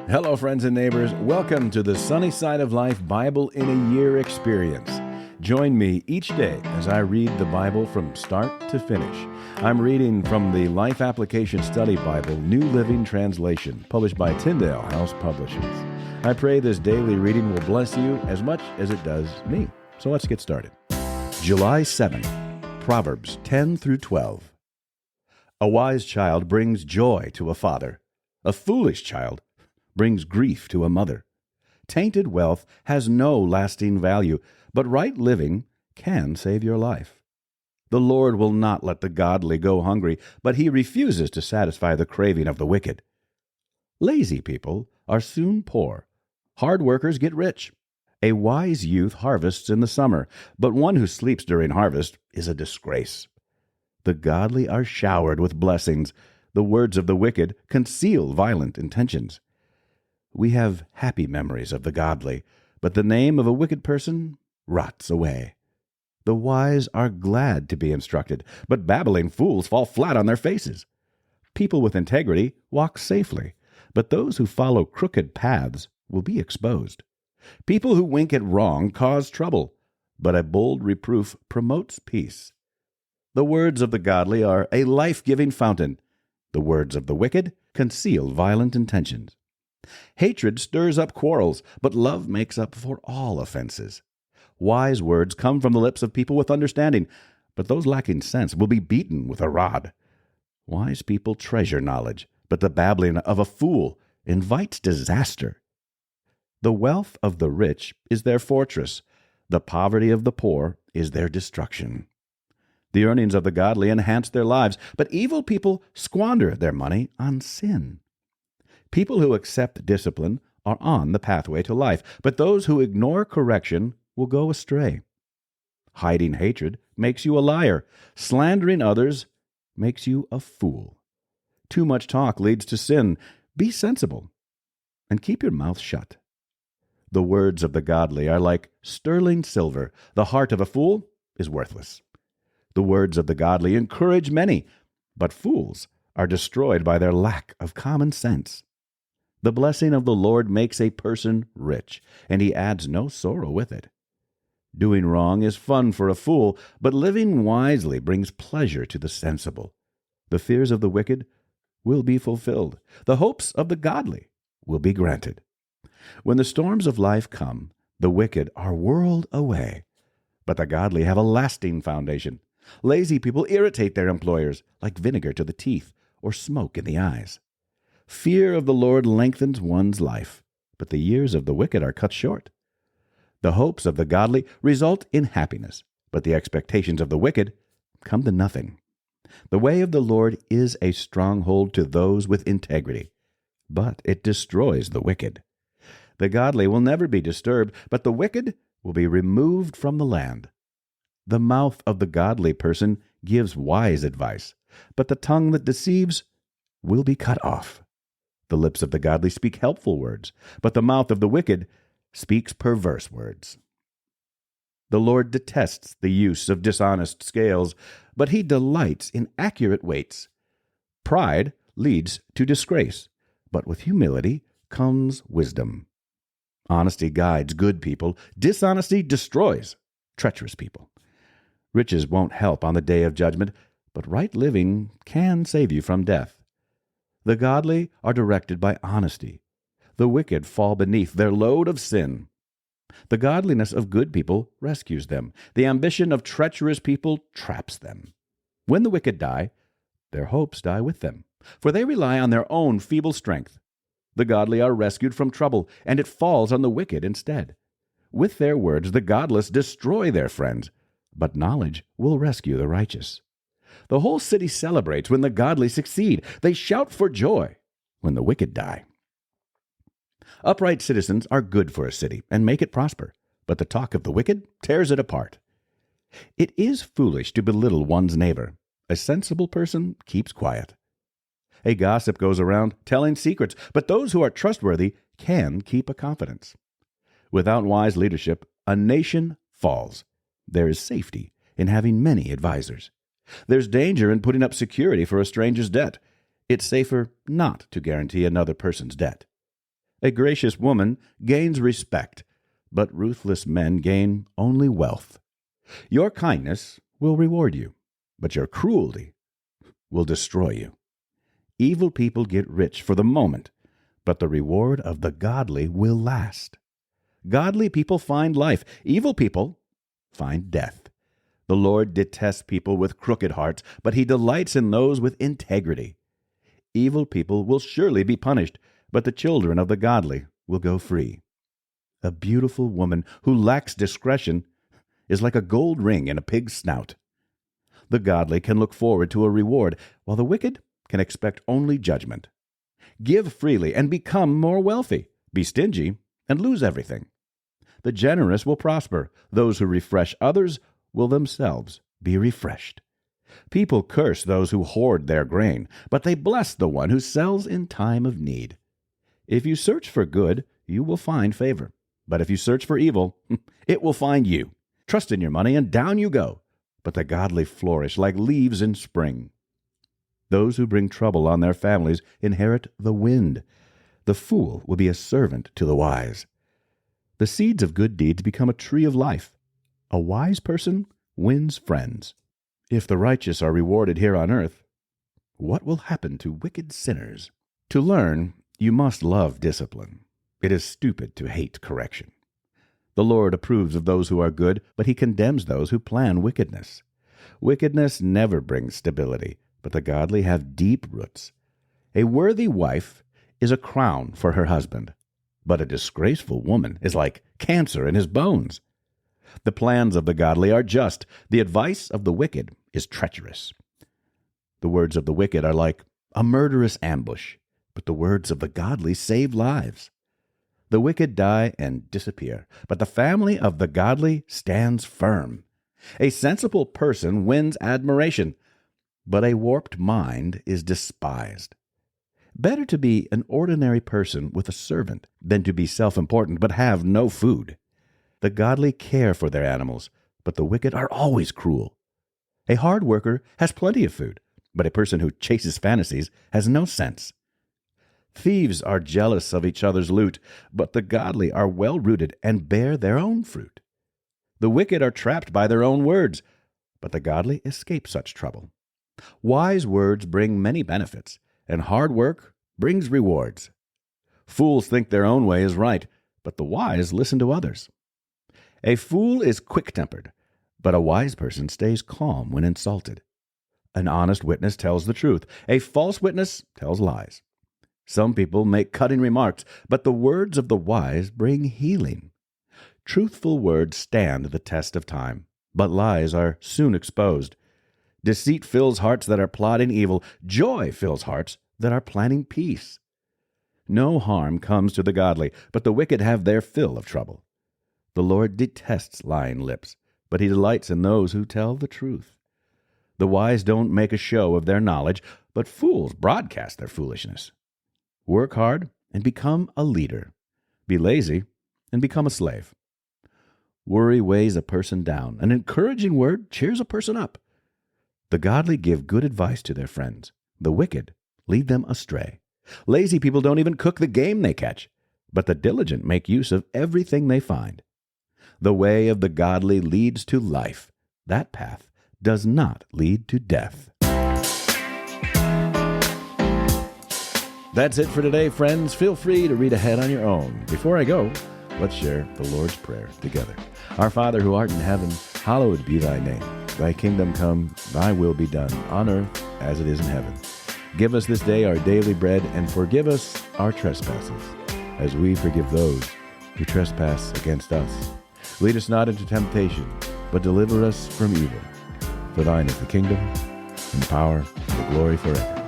Hello, friends and neighbors. Welcome to the Sunny Side of Life Bible in a Year experience. Join me each day as I read the Bible from start to finish. I'm reading from the Life Application Study Bible, New Living Translation, published by Tyndale House Publishers. I pray this daily reading will bless you as much as it does me. So let's get started. July 7th, Proverbs 10 through 12. A wise child brings joy to a father. A foolish child brings grief to a mother. Tainted wealth has no lasting value, but right living can save your life. The Lord will not let the godly go hungry, but he refuses to satisfy the craving of the wicked. Lazy people are soon poor. Hard workers get rich. A wise youth harvests in the summer, but one who sleeps during harvest is a disgrace. The godly are showered with blessings. The words of the wicked conceal violent intentions. We have happy memories of the godly, but the name of a wicked person rots away. The wise are glad to be instructed, but babbling fools fall flat on their faces. People with integrity walk safely, but those who follow crooked paths will be exposed. People who wink at wrong cause trouble, but a bold reproof promotes peace. The words of the godly are a life-giving fountain. The words of the wicked conceal violent intentions. Hatred stirs up quarrels, but love makes up for all offenses. Wise words come from the lips of people with understanding, but those lacking sense will be beaten with a rod. Wise people treasure knowledge, but the babbling of a fool invites disaster. The wealth of the rich is their fortress. The poverty of the poor is their destruction. The earnings of the godly enhance their lives, but evil people squander their money on sin. People who accept discipline are on the pathway to life, but those who ignore correction will go astray. Hiding hatred makes you a liar. Slandering others makes you a fool. Too much talk leads to sin. Be sensible and keep your mouth shut. The words of the godly are like sterling silver. The heart of a fool is worthless. The words of the godly encourage many, but fools are destroyed by their lack of common sense. The blessing of the Lord makes a person rich, and he adds no sorrow with it. Doing wrong is fun for a fool, but living wisely brings pleasure to the sensible. The fears of the wicked will be fulfilled. The hopes of the godly will be granted. When the storms of life come, the wicked are whirled away, but the godly have a lasting foundation. Lazy people irritate their employers like vinegar to the teeth or smoke in the eyes. Fear of the Lord lengthens one's life, but the years of the wicked are cut short. The hopes of the godly result in happiness, but the expectations of the wicked come to nothing. The way of the Lord is a stronghold to those with integrity, but it destroys the wicked. The godly will never be disturbed, but the wicked will be removed from the land. The mouth of the godly person gives wise advice, but the tongue that deceives will be cut off. The lips of the godly speak helpful words, but the mouth of the wicked speaks perverse words. The Lord detests the use of dishonest scales, but he delights in accurate weights. Pride leads to disgrace, but with humility comes wisdom. Honesty guides good people. Dishonesty destroys treacherous people. Riches won't help on the day of judgment, but right living can save you from death. The godly are directed by honesty. The wicked fall beneath their load of sin. The godliness of good people rescues them. The ambition of treacherous people traps them. When the wicked die, their hopes die with them, for they rely on their own feeble strength. The godly are rescued from trouble, and it falls on the wicked instead. With their words, the godless destroy their friends, but knowledge will rescue the righteous. The whole city celebrates when the godly succeed. They shout for joy when the wicked die. Upright citizens are good for a city and make it prosper, but the talk of the wicked tears it apart. It is foolish to belittle one's neighbor. A sensible person keeps quiet. A gossip goes around telling secrets, but those who are trustworthy can keep a confidence. Without wise leadership, a nation falls. There is safety in having many advisers. There's danger in putting up security for a stranger's debt. It's safer not to guarantee another person's debt. A gracious woman gains respect, but ruthless men gain only wealth. Your kindness will reward you, but your cruelty will destroy you. Evil people get rich for the moment, but the reward of the godly will last. Godly people find life. Evil people find death. The Lord detests people with crooked hearts, but he delights in those with integrity. Evil people will surely be punished, but the children of the godly will go free. A beautiful woman who lacks discretion is like a gold ring in a pig's snout. The godly can look forward to a reward, while the wicked can expect only judgment. Give freely and become more wealthy. Be stingy and lose everything. The generous will prosper. Those who refresh others will themselves be refreshed. People curse those who hoard their grain, but they bless the one who sells in time of need. If you search for good, you will find favor. But if you search for evil, it will find you. Trust in your money, and down you go. But the godly flourish like leaves in spring. Those who bring trouble on their families inherit the wind. The fool will be a servant to the wise. The seeds of good deeds become a tree of life. A wise person wins friends. If the righteous are rewarded here on earth, what will happen to wicked sinners? To learn, you must love discipline. It is stupid to hate correction. The Lord approves of those who are good, but he condemns those who plan wickedness. Wickedness never brings stability, but the godly have deep roots. A worthy wife is a crown for her husband, but a disgraceful woman is like cancer in his bones. The plans of the godly are just. The advice of the wicked is treacherous. The words of the wicked are like a murderous ambush, but the words of the godly save lives. The wicked die and disappear, but the family of the godly stands firm. A sensible person wins admiration, but a warped mind is despised. Better to be an ordinary person with a servant than to be self-important but have no food. The godly care for their animals, but the wicked are always cruel. A hard worker has plenty of food, but a person who chases fantasies has no sense. Thieves are jealous of each other's loot, but the godly are well-rooted and bear their own fruit. The wicked are trapped by their own words, but the godly escape such trouble. Wise words bring many benefits, and hard work brings rewards. Fools think their own way is right, but the wise listen to others. A fool is quick-tempered, but a wise person stays calm when insulted. An honest witness tells the truth. A false witness tells lies. Some people make cutting remarks, but the words of the wise bring healing. Truthful words stand the test of time, but lies are soon exposed. Deceit fills hearts that are plotting evil. Joy fills hearts that are planning peace. No harm comes to the godly, but the wicked have their fill of trouble. The Lord detests lying lips, but he delights in those who tell the truth. The wise don't make a show of their knowledge, but fools broadcast their foolishness. Work hard and become a leader. Be lazy and become a slave. Worry weighs a person down. An encouraging word cheers a person up. The godly give good advice to their friends. The wicked lead them astray. Lazy people don't even cook the game they catch, but the diligent make use of everything they find. The way of the godly leads to life. That path does not lead to death. That's it for today, friends. Feel free to read ahead on your own. Before I go, let's share the Lord's Prayer together. Our Father who art in heaven, hallowed be thy name. Thy kingdom come, thy will be done, on earth as it is in heaven. Give us this day our daily bread, and forgive us our trespasses, as we forgive those who trespass against us. Lead us not into temptation, but deliver us from evil. For thine is the kingdom, and the power, and the glory forever.